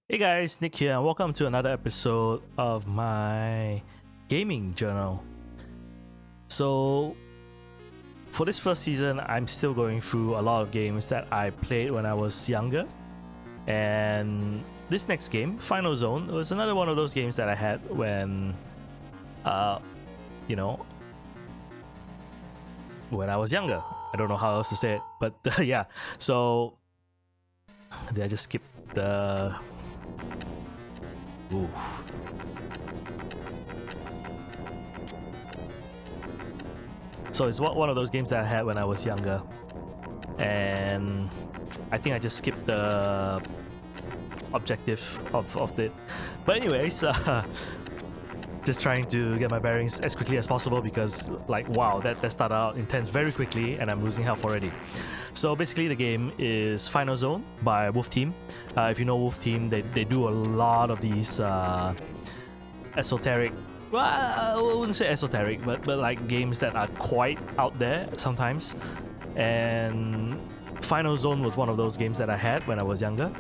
Hey guys, Nick here, and welcome to another episode of my gaming journal. So, for this first season, I'm still going through a lot of games that I played when I was younger. And this next game, Final Zone, was another one of those games that I had when, when I was younger. I don't know how else to say it, but yeah. So, did I just skip the... Ooh. So it's one of those games that I had when I was younger, and I think I just skipped the objective of it. But anyways, just trying to get my bearings as quickly as possible because, like, wow, that started out intense very quickly, and I'm losing health already. So basically the game is Final Zone by Wolf Team. If you know Wolf Team, they do a lot of these esoteric, well, I wouldn't say esoteric, but like games that are quite out there sometimes. And Final Zone was one of those games that I had when I was younger.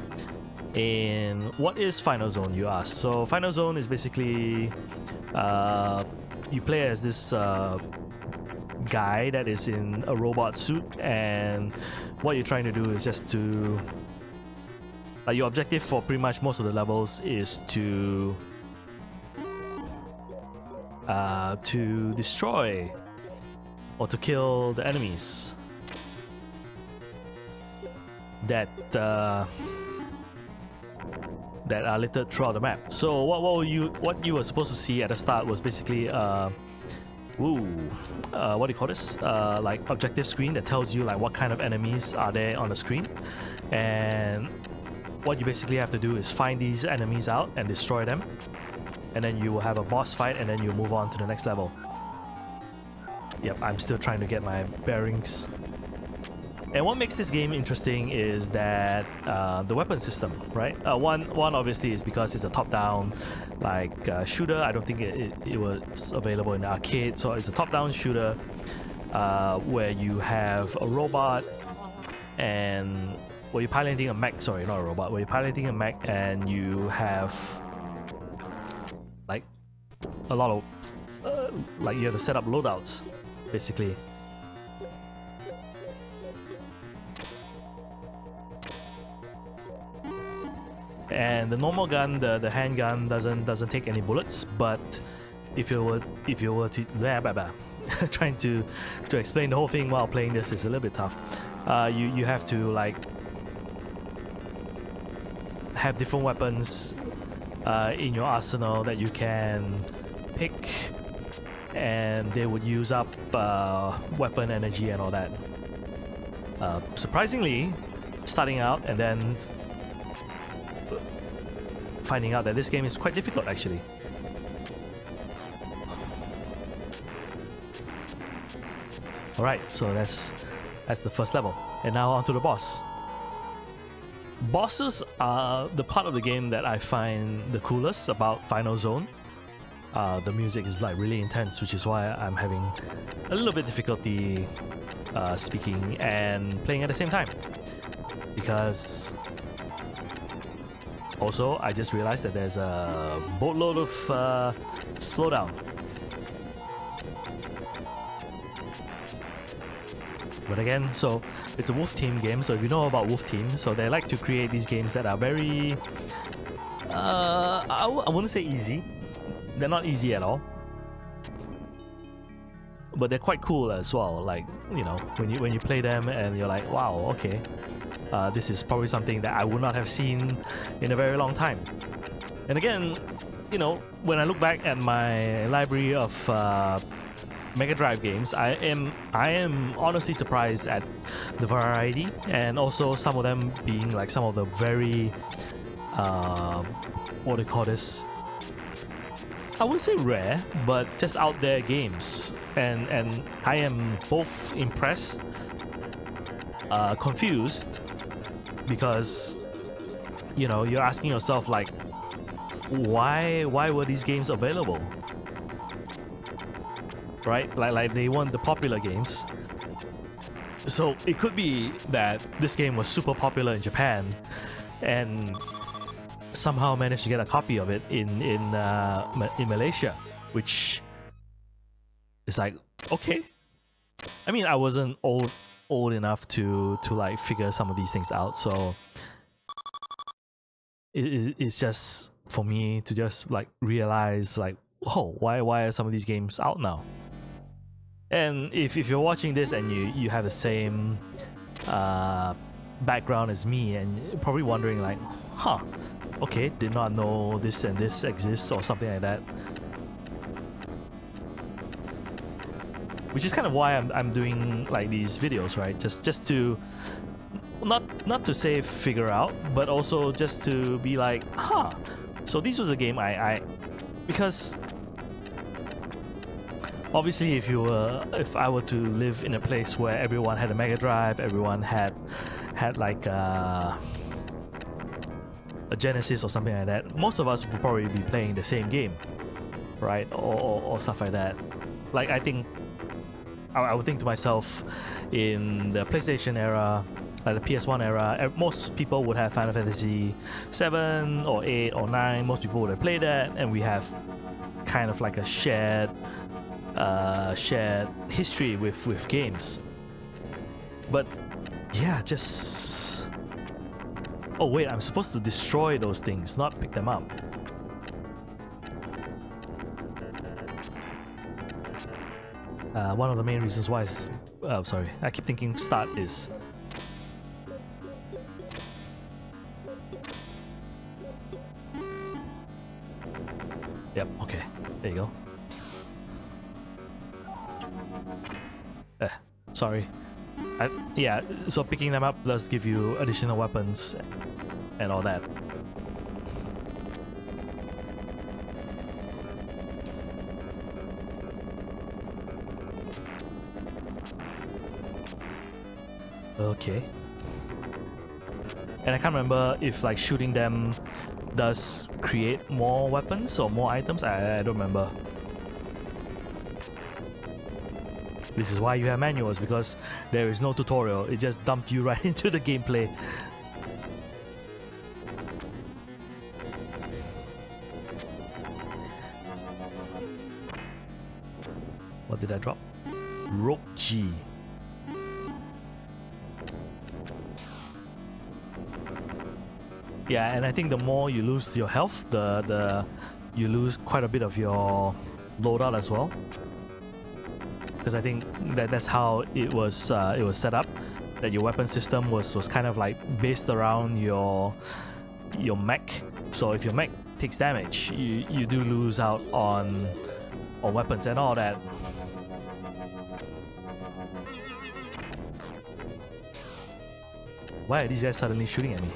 And what is Final Zone, you ask? So Final Zone is basically you play as this guy that is in a robot suit, and what you're trying to do is just to your objective for pretty much most of the levels is to destroy or to kill the enemies that are littered throughout the map. So what you were supposed to see at the start was basically what do you call this? Like objective screen that tells you like what kind of enemies are there on the screen, and what you basically have to do is find these enemies out and destroy them, and then you will have a boss fight, and then you move on to the next level. Yep, I'm still trying to get my bearings. And what makes this game interesting is that the weapon system, right? One obviously is because it's a top-down shooter. I don't think it was available in the arcade, so it's a top-down shooter where you have a robot and you're piloting a mech. Sorry, not a robot. Where you're piloting a mech and you have like a lot of you have to set up loadouts, basically. And the normal gun, the handgun, doesn't take any bullets. But if you were to trying to explain the whole thing while playing this is a little bit tough. You have to like have different weapons in your arsenal that you can pick, and they would use up weapon energy and all that. Surprisingly, starting out and then finding out that this game is quite difficult actually. Alright, so that's the first level. And now on to the boss. Bosses are the part of the game that I find the coolest about Final Zone. The music is like really intense, which is why I'm having a little bit difficulty speaking and playing at the same time. Because also, I just realized that there's a boatload of slowdown. But again, so it's a Wolf Team game, so if you know about Wolf Team, so they like to create these games that are very... I wouldn't say easy. They're not easy at all. But they're quite cool as well, like, you know, when you play them and you're like, wow, okay. This is probably something that I would not have seen in a very long time. And again, you know, when I look back at my library of Mega Drive games, I am honestly surprised at the variety, and also some of them being like some of the very what do you call this? I wouldn't say rare, but just out there games. And I am both impressed, confused, because, you know, you're asking yourself like, why were these games available, right? Like they weren't the popular games. So it could be that this game was super popular in Japan, and somehow managed to get a copy of it in Malaysia, which is like, okay. I mean, I wasn't old enough to like figure some of these things out, so it's just for me to just like realize like, oh, why are some of these games out now? And if you're watching this and you have the same background as me, and you're probably wondering like, huh, okay, did not know this and this exists or something like that. Which is kind of why I'm doing like these videos, right? Just to not to say figure out, but also just to be like, huh. So this was a game I because obviously if I were to live in a place where everyone had a Mega Drive, everyone had like a Genesis or something like that, most of us would probably be playing the same game, right? Or stuff like that. Like I think I would think to myself, in the PlayStation era, like the PS1 era, most people would have Final Fantasy 7 or 8 or 9. Most people would have played that, and we have kind of like a shared history with games. But yeah, just, oh wait, I'm supposed to destroy those things, not pick them up. One of the main reasons why is, sorry, I keep thinking start is. Yep, okay, there you go. Sorry. Yeah, so picking them up does give you additional weapons and all that. Okay. And I can't remember if like shooting them does create more weapons or more items. I don't remember. This is why you have manuals, because there is no tutorial. It just dumped you right into the gameplay. What did I drop? Rope G. Yeah, and I think the more you lose your health, the you lose quite a bit of your loadout as well. Because I think that's how it was set up. That your weapon system was kind of like based around your mech. So if your mech takes damage, you do lose out on weapons and all that. Why are these guys suddenly shooting at me?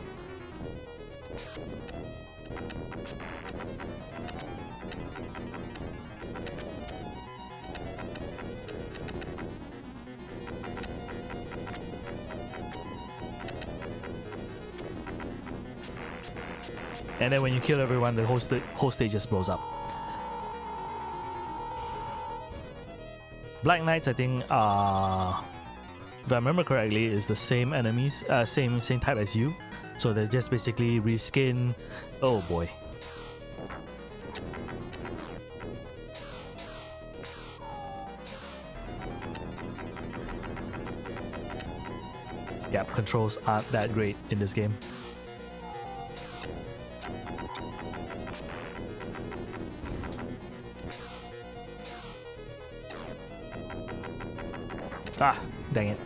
And then when you kill everyone, the whole stage just blows up. Black Knights, I think, if I remember correctly, is the same enemies, same type as you. So there's just basically reskin. Oh boy. Yep, controls aren't that great in this game. Ah, dang it.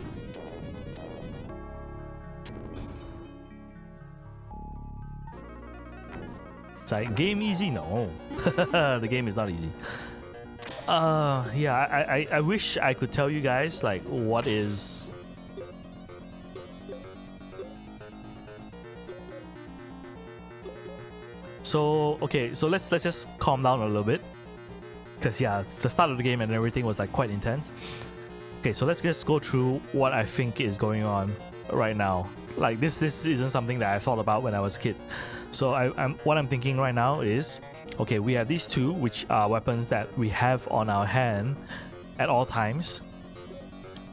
It's like, game easy? No. The game is not easy. Yeah, I wish I could tell you guys like what is... So, okay, so let's just calm down a little bit. Because yeah, it's the start of the game and everything was like quite intense. Okay, so let's just go through what I think is going on right now. Like this isn't something that I thought about when I was a kid. So what I'm thinking right now is, okay, we have these two, which are weapons that we have on our hand at all times.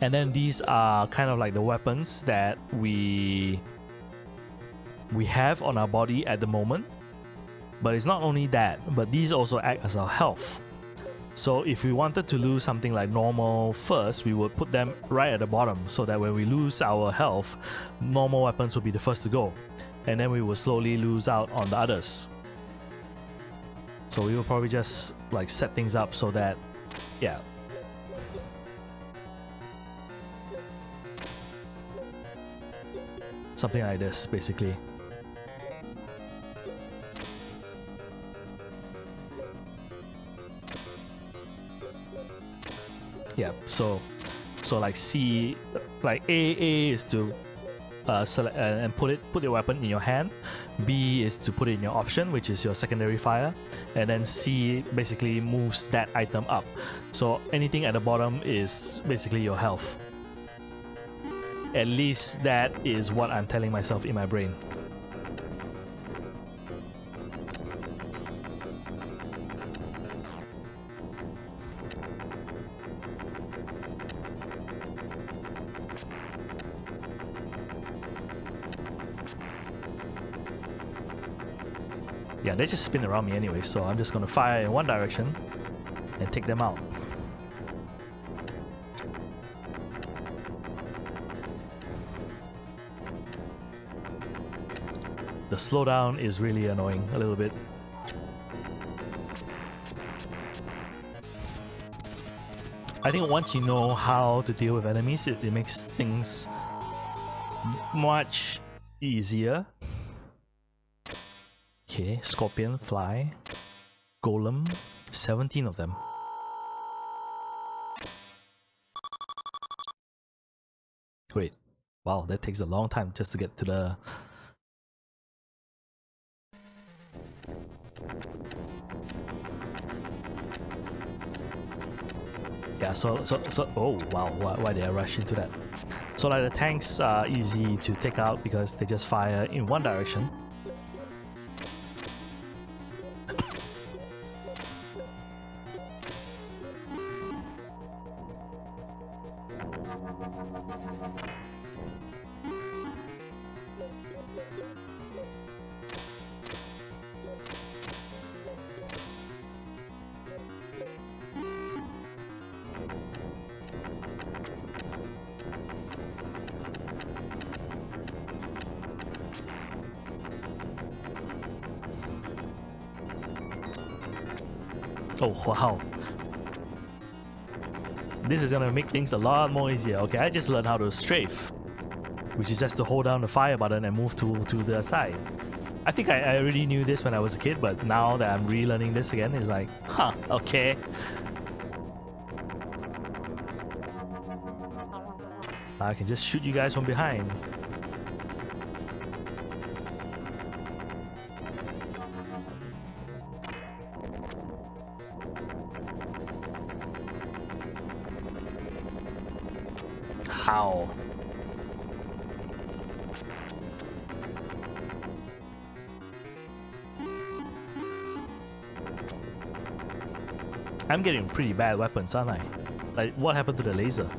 And then these are kind of like the weapons that we have on our body at the moment. But it's not only that, but these also act as our health. So if we wanted to lose something like normal first, we would put them right at the bottom so that when we lose our health, normal weapons will be the first to go. And then we will slowly lose out on the others. So we will probably just like set things up so that, yeah. Something like this, basically. Yeah, so like C, like A is to select and put your weapon in your hand. B is to put it in your option, which is your secondary fire, and then C basically moves that item up. So anything at the bottom is basically your health. At least that is what I'm telling myself in my brain. Yeah, they just spin around me anyway, so I'm just gonna fire in one direction and take them out. The slowdown is really annoying a little bit. I think once you know how to deal with enemies, it makes things much easier. Okay, scorpion, fly, golem, 17 of them. Great. Wow, that takes a long time just to get to the... Yeah, so oh wow, why did I rush into that? So like the tanks are easy to take out because they just fire in one direction. Oh wow, this is gonna make things a lot more easier. Okay, I just learned how to strafe, which is just to hold down the fire button and move to the side. I think I already knew this when I was a kid, but now that I'm relearning this again, it's like, huh, okay. I can just shoot you guys from behind. How? I'm getting pretty bad weapons, aren't I? Like, what happened to the laser?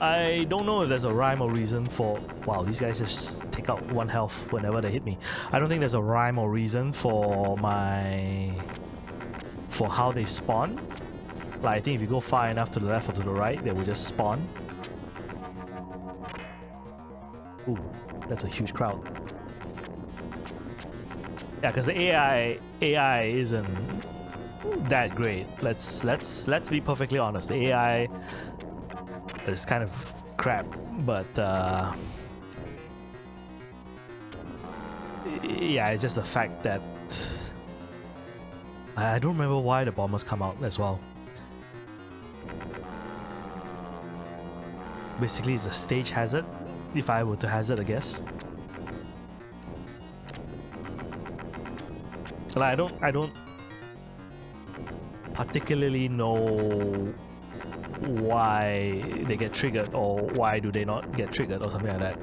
I don't know if there's a rhyme or reason for... Wow, these guys just take out 1 health whenever they hit me. I don't think there's a rhyme or reason for how they spawn. Like, I think if you go far enough to the left or to the right, they will just spawn. Ooh, that's a huge crowd. Yeah, because the AI isn't that great. Let's be perfectly honest. The AI is kind of crap, but yeah, it's just the fact that I don't remember why the bombers come out as well. Basically, it's a stage hazard, if I were to hazard a guess. Like, I don't particularly know why they get triggered or why do they not get triggered or something like that.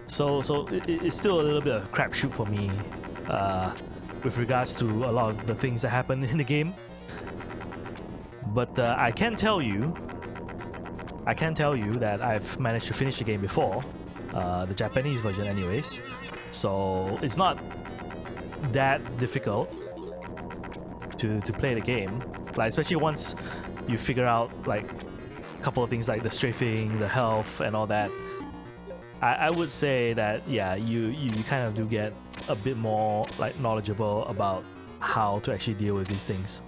So it's still a little bit of a crapshoot for me with regards to a lot of the things that happen in the game. But I can tell you I can tell you that I've managed to finish the game before, the Japanese version anyways, so it's not that difficult to play the game, like especially once you figure out like a couple of things like the strafing, the health and all that. I would say that yeah, you kind of do get a bit more like knowledgeable about how to actually deal with these things.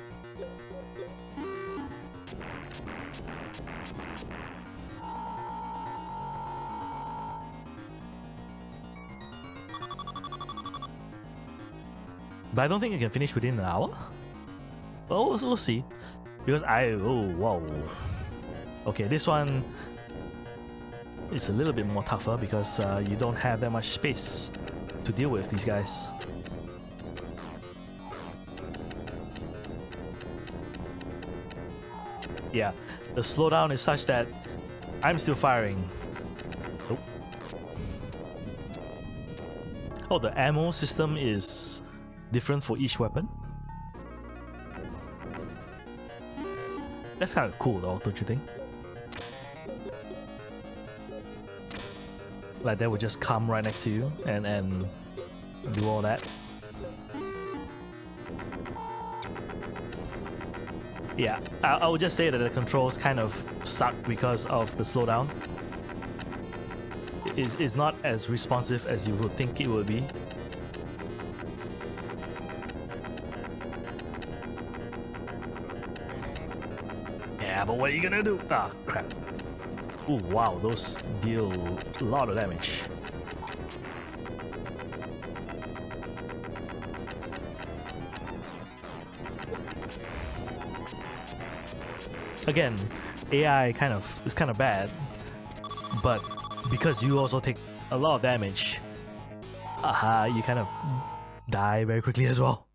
But I don't think you can finish within an hour. Well, we'll see. Because oh, whoa. Okay, this one is a little bit more tougher because you don't have that much space to deal with these guys. Yeah, the slowdown is such that I'm still firing. Oh. Oh, the ammo system is different for each weapon. That's kind of cool though, don't you think? Like that would just come right next to you and do all that. Yeah, I would just say that the controls kind of suck because of the slowdown. It's not as responsive as you would think it would be. Yeah, but what are you gonna do? Ah, crap. Ooh, wow, those deal a lot of damage. Again, AI is kind of bad, but because you also take a lot of damage, you kind of die very quickly as well.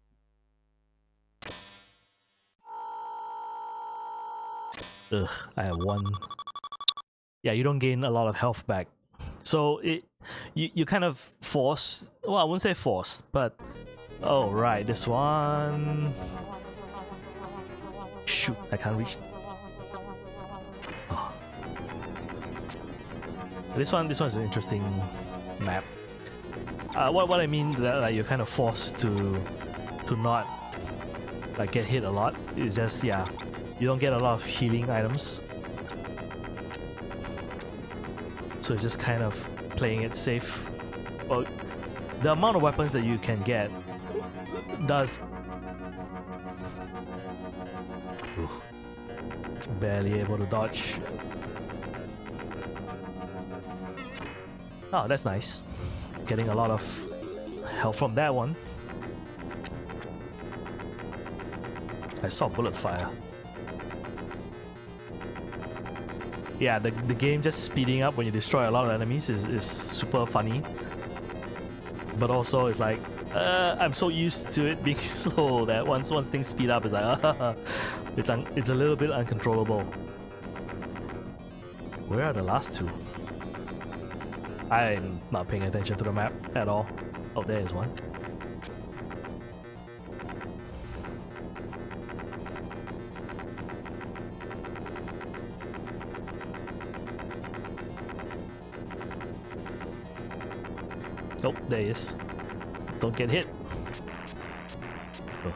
Ugh, I have one. Yeah, you don't gain a lot of health back, so you kind of force. Well, I wouldn't say forced, but oh right, this one. Shoot, I can't reach. Oh. This one's an interesting map. What I mean that like you're kind of forced to not like get hit a lot. It's just yeah, you don't get a lot of healing items. So it's just kind of playing it safe. Well, the amount of weapons that you can get does... Ooh. Barely able to dodge. Oh, that's nice. Getting a lot of health from that one. I saw bullet fire. Yeah, the game just speeding up when you destroy a lot of enemies is super funny. But also it's like, I'm so used to it being slow that once things speed up, it's like, it's a little bit uncontrollable. Where are the last two? I'm not paying attention to the map at all. Oh, there is one. Oh, there he is. Don't get hit. Oh.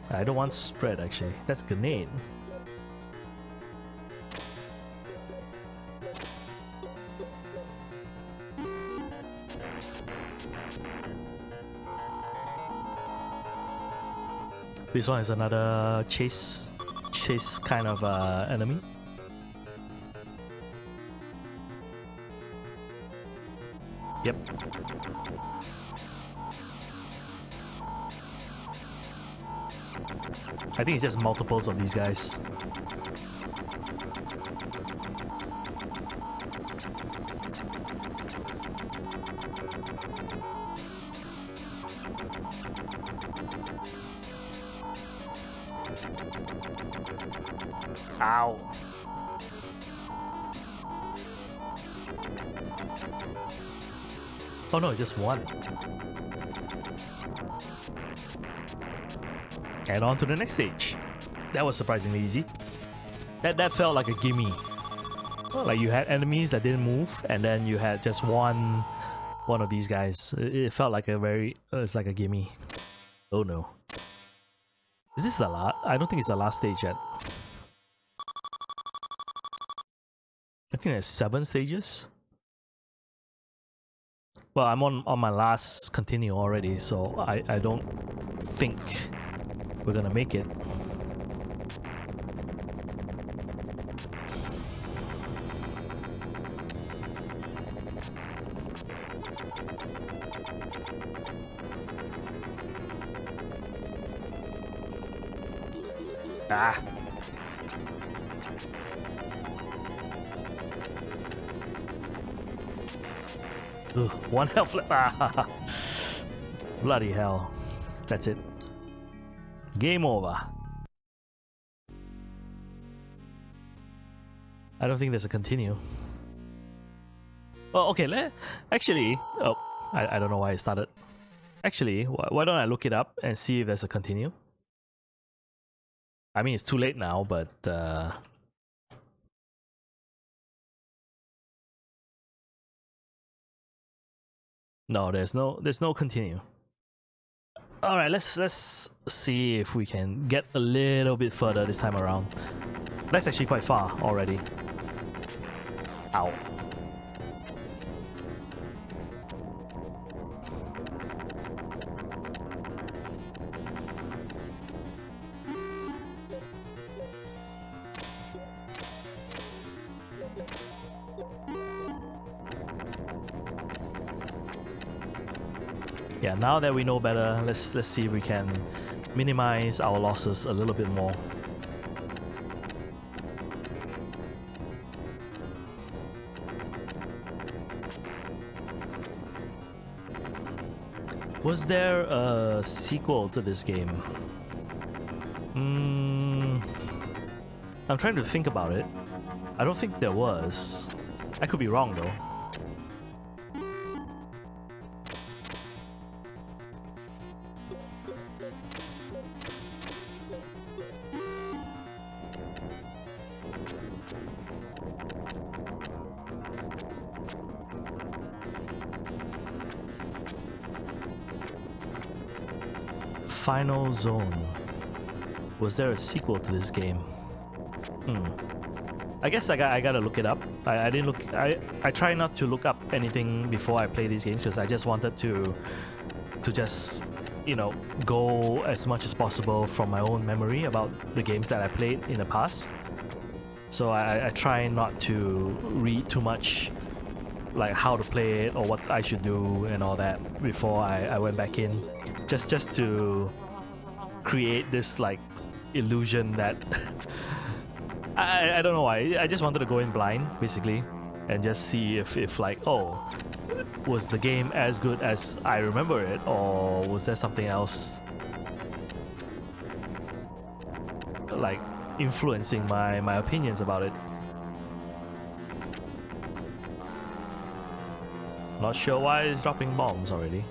I don't want spread actually. That's grenade. This one is another chase kind of enemy. Yep. I think it's just multiples of these guys. Ow. Oh no, it's just one. And on to the next stage. That was surprisingly easy. That felt like a gimme Like you had enemies that didn't move, and then you had just one of these guys. It felt like a very it's like a gimme. Oh no. Is this the last? I don't think it's the last stage yet. I think there's 7 stages. Well, I'm on my last continue already, so I don't think we're gonna make it. Ah. Ugh, 1 health left. Ah. Bloody hell. That's it. Game over. I don't think there's a continue. Oh, okay. Actually, oh, I don't know why I started. Actually, why don't I look it up and see if there's a continue? I mean, it's too late now, but no, there's no continue. All right, let's see if we can get a little bit further this time around. That's actually quite far already. Ow. Yeah, now that we know better, let's see if we can minimize our losses a little bit more. Was there a sequel to this game? I'm trying to think about it. I don't think there was. I could be wrong though. Final Zone. Was there a sequel to this game? I guess I gotta look it up. I didn't look. I try not to look up anything before I play these games because I just wanted to just, you know, go as much as possible from my own memory about the games that I played in the past. So I try not to read too much, like how to play it or what I should do and all that before I went back in. Just to create this like illusion that I don't know why. I just wanted to go in blind basically and just see if like, oh, was the game as good as I remember it, or was there something else like influencing my opinions about it. Not sure why it's dropping bombs already.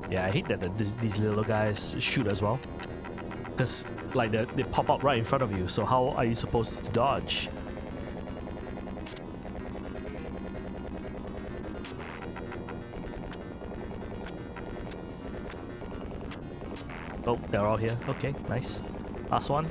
Yeah, I hate that these little guys shoot as well. Because like they pop up right in front of you, so how are you supposed to dodge? Oh, they're all here. Okay, nice. Last one.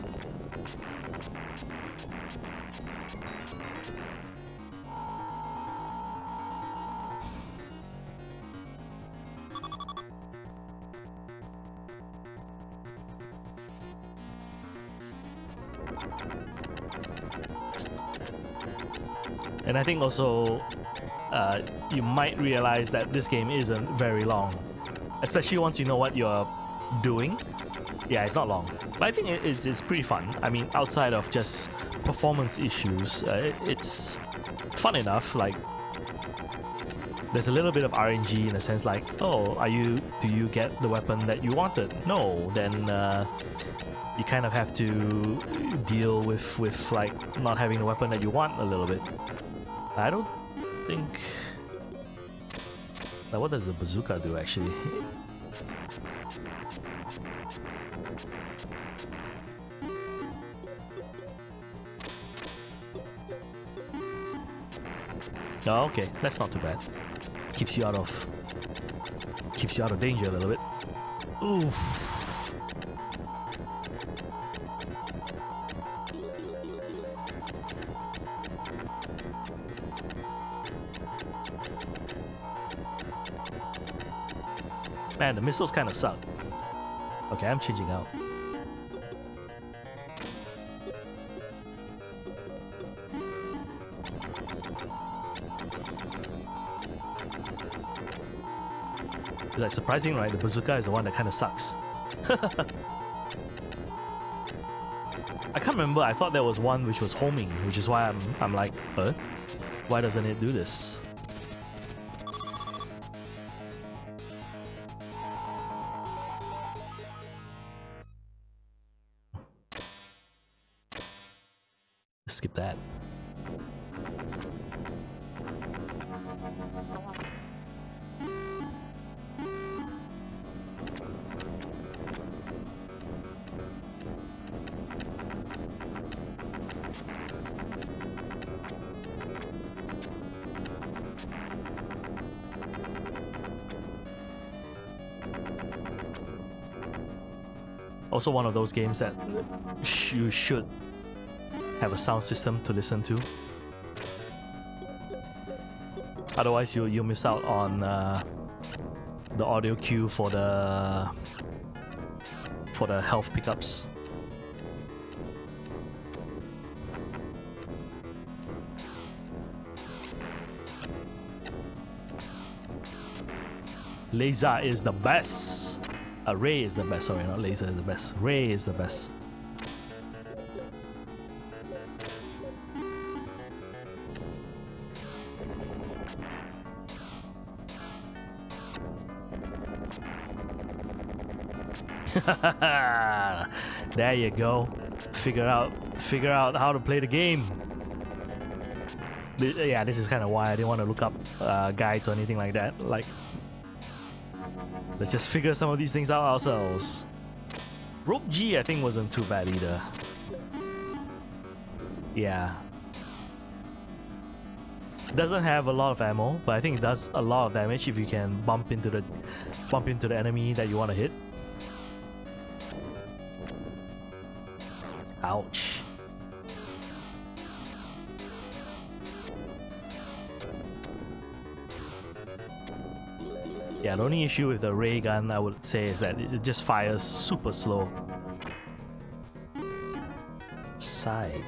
And I think also you might realize that this game isn't very long, especially once you know what you're doing. Yeah, it's not long, but I think it's pretty fun. I mean, outside of just performance issues, it's fun enough. Like, there's a little bit of RNG in a sense, like, oh, do you get the weapon that you wanted? No, then you kind of have to deal with like not having the weapon that you want a little bit. I don't think. Now, what does the bazooka do actually? Oh, okay, that's not too bad. Keeps you out of danger a little bit. Oof. Man, the missiles kind of suck. Okay, I'm changing out. It's like surprising, right? The bazooka is the one that kind of sucks. I can't remember. I thought there was one which was homing, which is why I'm like, why doesn't it do this? Skip that. Also one of those games that you should have a sound system to listen to. Otherwise you'll miss out on the audio cue for the health pickups. Laser is the best. Ray is the best. Sorry, not laser is the best. Ray is the best. There you go. Figure out how to play the game. Yeah, this is kind of why I didn't want to look up guides or anything like that. Like, let's just figure some of these things out ourselves. Rope G, I think, wasn't too bad either. Yeah. Doesn't have a lot of ammo, but I think it does a lot of damage if you can bump into the enemy that you want to hit. Ouch. Yeah, the only issue with the ray gun, I would say, is that it just fires super slow. Side.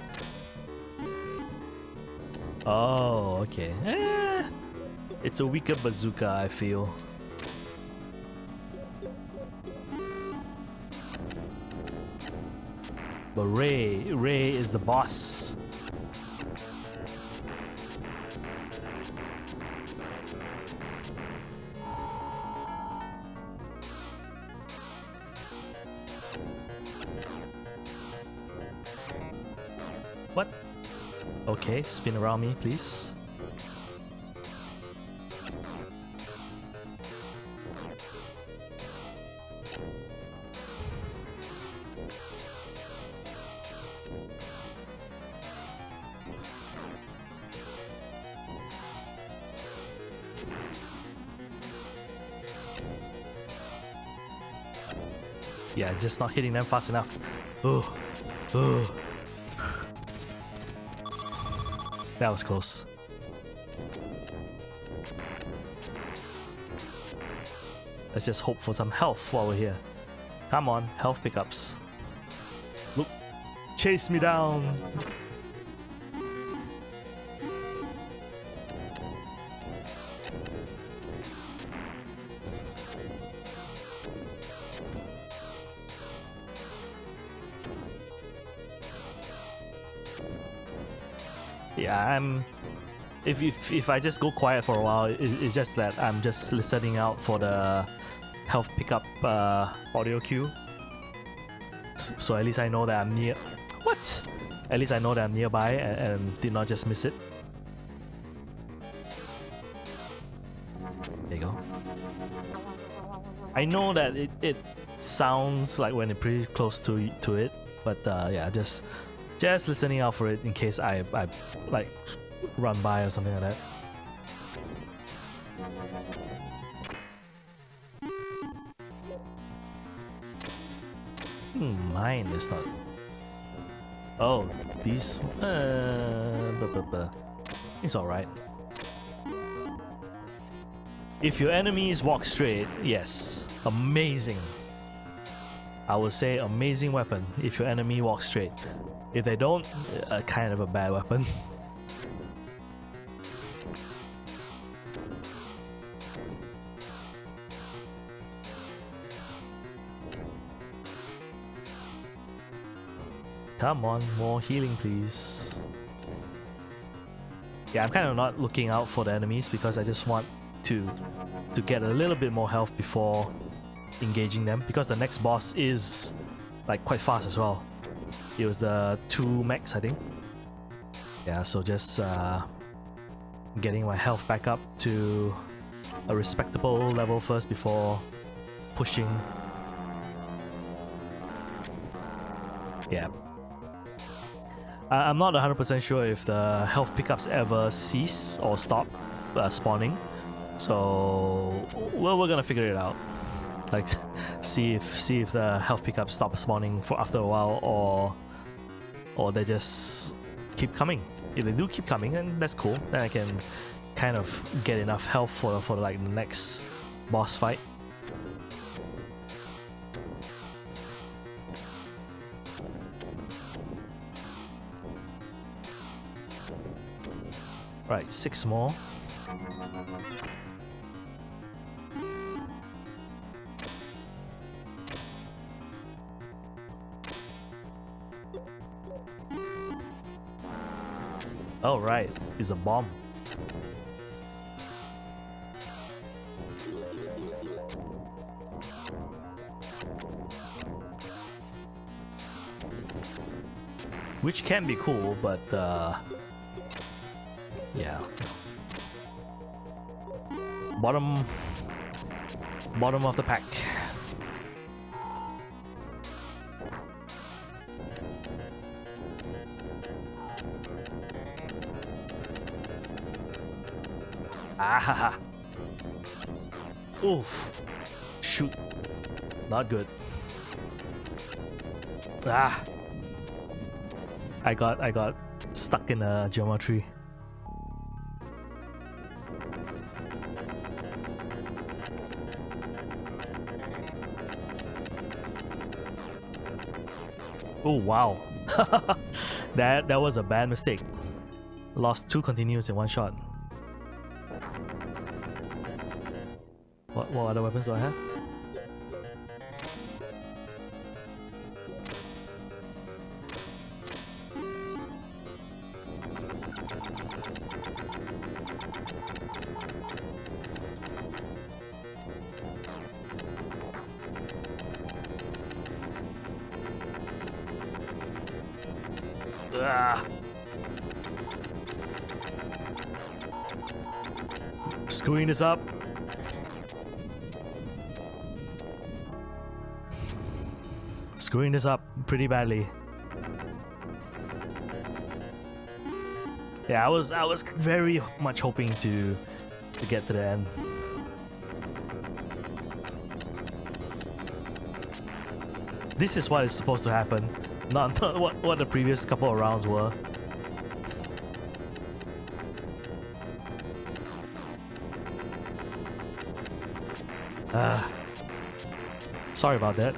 Oh, okay. It's a weaker bazooka, I feel. But Ray is the boss. What? Okay, spin around me, please. Yeah, it's just not hitting them fast enough. Oh, oh. That was close. Let's just hope for some health while we're here. Come on, health pickups. Look, chase me down. Yeah, if I just go quiet for a while, it's just that I'm just listening out for the health pickup audio cue. So at least I know that I'm near. What? At least I know that I'm nearby and did not just miss it. There you go. I know that it sounds like when it's pretty close to it, but yeah, just listening out for it in case I like run by or something like that. Mine is not. Oh, these. It's alright. If your enemies walk straight, yes, amazing. I would say amazing weapon if your enemy walks straight. If they don't, kind of a bad weapon. Come on, more healing please. Yeah, I'm kind of not looking out for the enemies because I just want to get a little bit more health before engaging them, because the next boss is like quite fast as well. It was the 2 mechs, I think. Yeah, so just getting my health back up to a respectable level first before pushing. Yeah. I'm not 100% sure if the health pickups ever cease or stop spawning. So we're gonna figure it out. Like see if the health pickups stop spawning for after a while, or they just keep coming. If they do keep coming, then that's cool. Then I can kind of get enough health for like the next boss fight. Right, 6 more. Oh right, it's a bomb. Which can be cool, but yeah. Bottom of the pack. Ah! Oof! Shoot! Not good. Ah! I got stuck in a geometry. Oh wow! that was a bad mistake. Lost 2 continues in one shot. What other weapons do I have? Ah. Screwing this up. Screwing this up pretty badly. Yeah, I was very much hoping to get to the end. This is what is supposed to happen, not what the previous couple of rounds were. Sorry about that.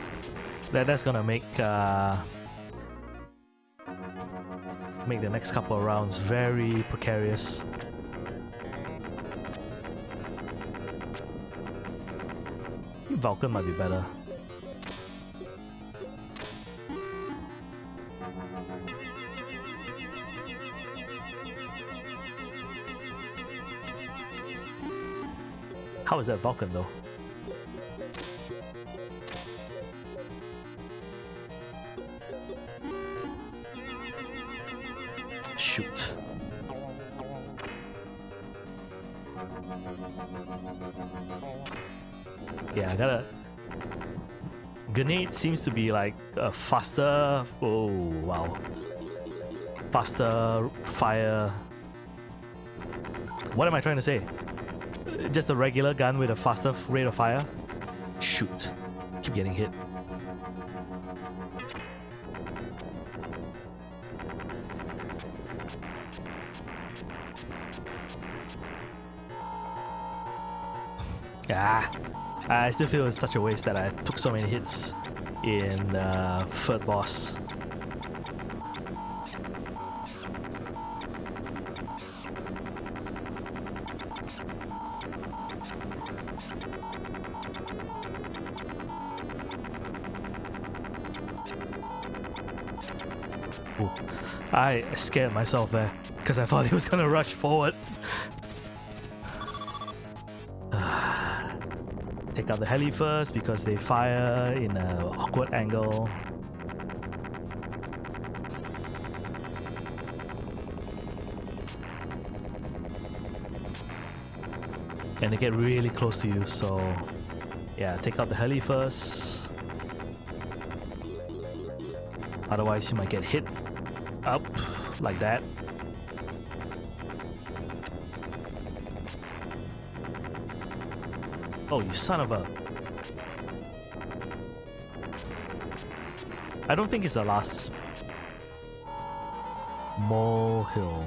That's gonna make the next couple of rounds very precarious. Vulcan might be better. How is that Vulcan though? Shoot. Yeah, I gotta... Grenade seems to be like a faster... Oh, wow. Faster fire What am I trying to say? Just a regular gun with a faster rate of fire? Shoot. Keep getting hit. Ah, I still feel it's such a waste that I took so many hits in the third boss. Ooh, I scared myself there because I thought he was gonna rush forward. Take out the heli first because they fire in an awkward angle. And they get really close to you, so yeah, take out the heli first. Otherwise you might get hit up like that. Oh, you son of a... I don't think it's the last molehill.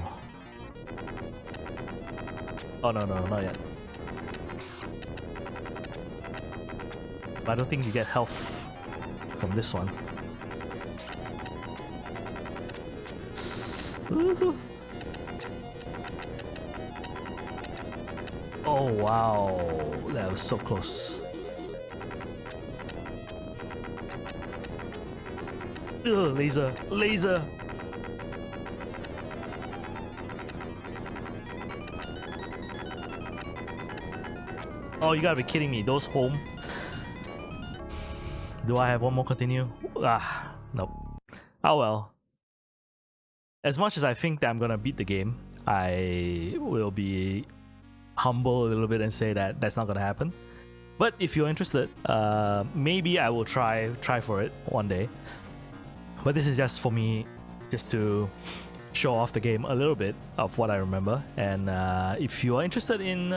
Oh, no, not yet. But I don't think you get health from this one. Ooh. Oh wow, that was so close. Ugh, laser. Oh, you gotta be kidding me, those home. Do I have one more continue? Ah, nope. Oh well. As much as I think that I'm gonna beat the game, I will be humble a little bit and say that that's not gonna happen. But if you're interested, maybe I will try for it one day. But this is just for me, just to show off the game a little bit of what I remember. And if you are interested in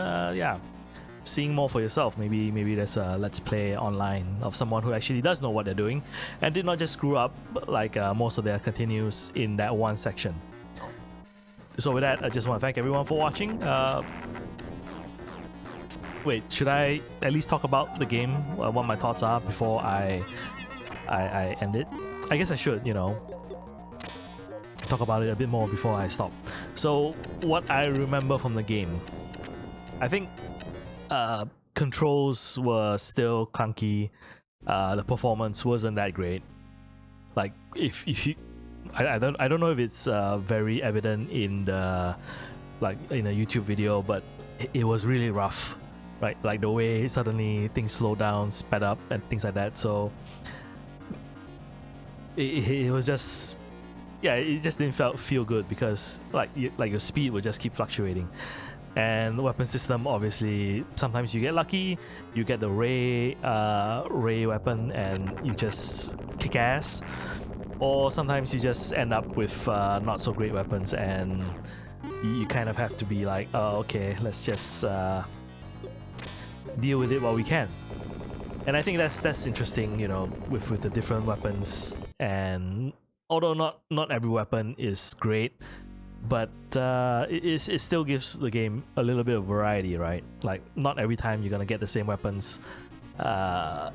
seeing more for yourself, maybe there's a let's play online of someone who actually does know what they're doing and did not just screw up like most of their continues in that one section. So with that, I just want to thank everyone for watching. Wait, should I at least talk about the game, what my thoughts are before I end it? I guess I should, you know, talk about it a bit more before I stop. So what I remember from the game, I think controls were still clunky. The performance wasn't that great. Like if you, I don't know if it's very evident in the in a YouTube video, but it was really rough. Right, like the way suddenly things slow down, sped up, and things like that. So it was just, yeah, it just didn't feel good because like your speed would just keep fluctuating. And the weapon system, obviously, sometimes you get lucky, you get the ray weapon, and you just kick ass, or sometimes you just end up with not so great weapons, and you kind of have to be like, oh, okay, let's just deal with it while we can. And I think that's interesting, you know, with the different weapons. And although not every weapon is great, but it still gives the game a little bit of variety, right? Like not every time you're gonna get the same weapons all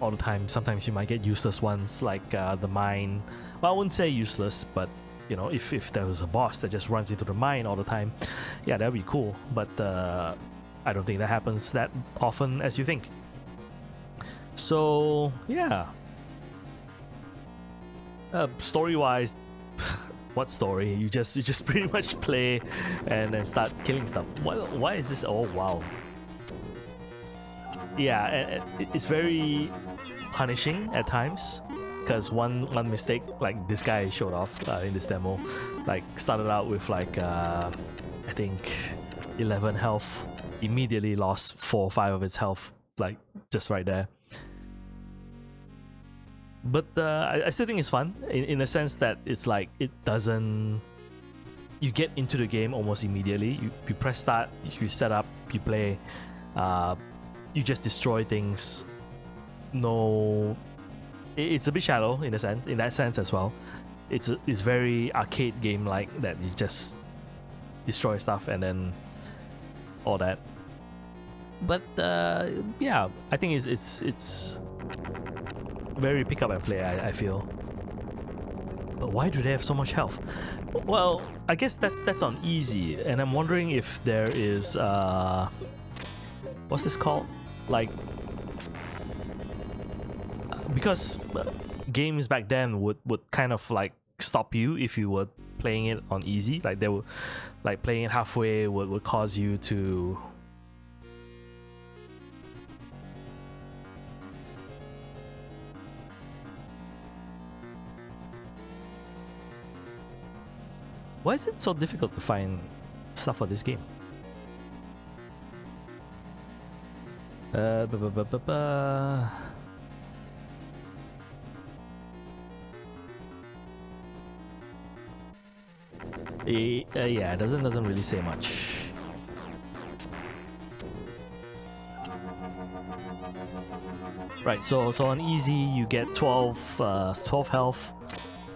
the time. Sometimes you might get useless ones, like the mine. Well, I wouldn't say useless, but you know, if there was a boss that just runs into the mine all the time, yeah, that'd be cool. But I don't think that happens that often as you think. So yeah, story-wise, what story? You just pretty much play and then start killing stuff. Why is this? Oh wow. Yeah, it's very punishing at times because one mistake, like this guy showed off in this demo, like started out with like I think 11 health. Immediately lost 4 or 5 of its health, like just right there. But I still think it's fun in the sense that it's like it doesn't you get into the game almost immediately. You press start, you set up, you play, you just destroy things. No, it's a bit shallow in that sense as well. It's very arcade game like that. You just destroy stuff and then all that. But yeah, I think it's very pick up and play. I feel. But why do they have so much health? Well, I guess that's on easy, and I'm wondering if there is what's this called? Like, because games back then would kind of like stop you if you were playing it on easy. Like they would, like playing it halfway would cause you to Why is it so difficult to find stuff for this game? Yeah, it doesn't really say much. Right, so on easy you get 12 health.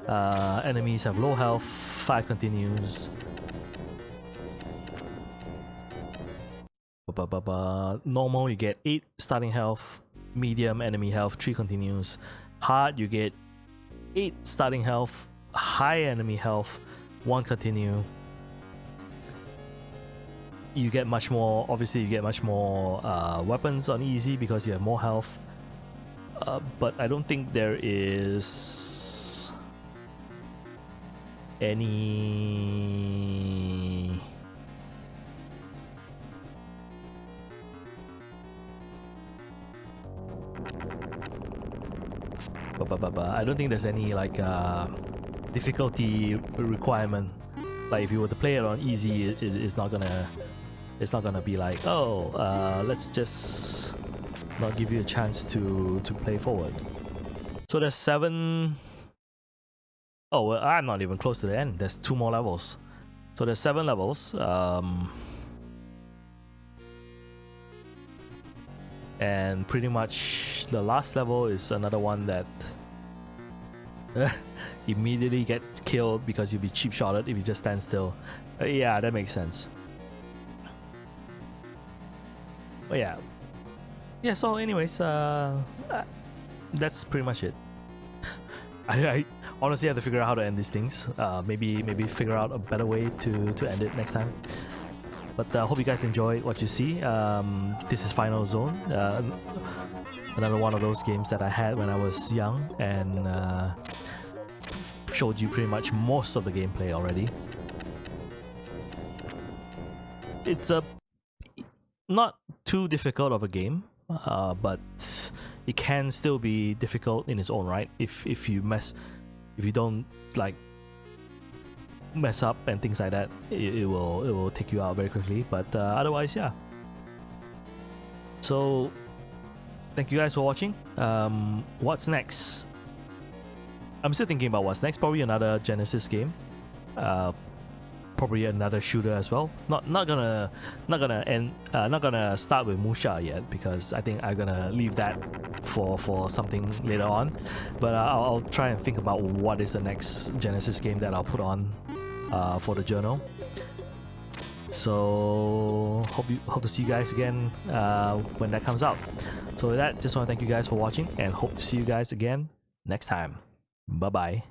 Enemies have low health. 5 continues. Normal you get 8 starting health. Medium enemy health 3 continues. Hard you get 8 starting health. High enemy health 1 continue. You get much more. Obviously, you get much more weapons on easy because you have more health. But I don't think there is any I don't think there's any like difficulty requirement. Like if you were to play it on easy, it's not gonna be like, oh, let's just not give you a chance to play forward. So there's 7. Oh, well, I'm not even close to the end. There's 2 more levels. So there's 7 levels. And pretty much the last level is another one that immediately gets killed because you'll be cheap shotted if you just stand still. Yeah, that makes sense. But yeah. Yeah, so anyways, that's pretty much it. I honestly have to figure out how to end these things. Maybe figure out a better way to end it next time. But hope you guys enjoyed what you see. This is Final Zone, another one of those games that I had when I was young and showed you pretty much most of the gameplay already. It's a not too difficult of a game, but it can still be difficult in its own right if you don't like mess up and things like that. It will take you out very quickly, but otherwise, yeah. So thank you guys for watching. What's next? I'm still thinking about what's next. Probably another Genesis game. Probably another shooter as well. Not gonna start with Musha yet because I think I'm gonna leave that for something later on. But I'll try and think about what is the next Genesis game that I'll put on for the journal. So hope to see you guys again when that comes out. So with that, just want to thank you guys for watching and hope to see you guys again next time. Bye bye.